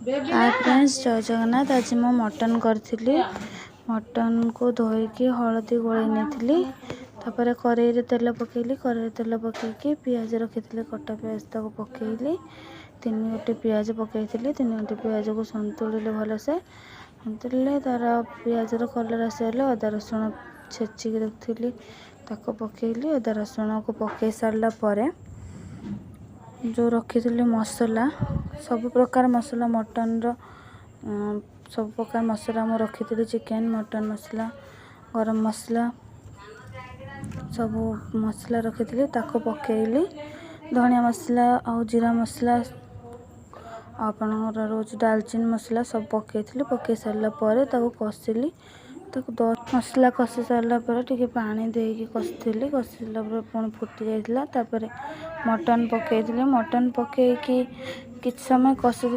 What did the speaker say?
Hi friends, जय जगन्नाथ। आज मैं मटन करी। मटन को धोईकी हलदी गोल नहीं तापर कड़े तेल पकेली। कड़े तेल पकईकी पियाज रखी कटा पियाज तक पकेली। 3 गोटे पियाज पकई 3 गोटे पियाज को सतुलिले भलसे सतुलिले तार पियाज कलर आसगले अदा रसुण छेचिक रखी पकेली। अदा रसुण को पकई सारा पर जो रखी मसला सब प्रकार मसला मटन सब प्रकार मसला मैं रखी चिकेन मटन मसला गरम मसला सब मसला रखी ताको पकेली। धनिया मसला और जीरा मसला आपणकर रोज दालचीनी मसला सब पकई सारा पर कषिली। मसला कषि सारा टे पानी देकी कषिली। कषिला पुणी फुटी जाता मटन पकई मटन पकईकी किछ समय कषि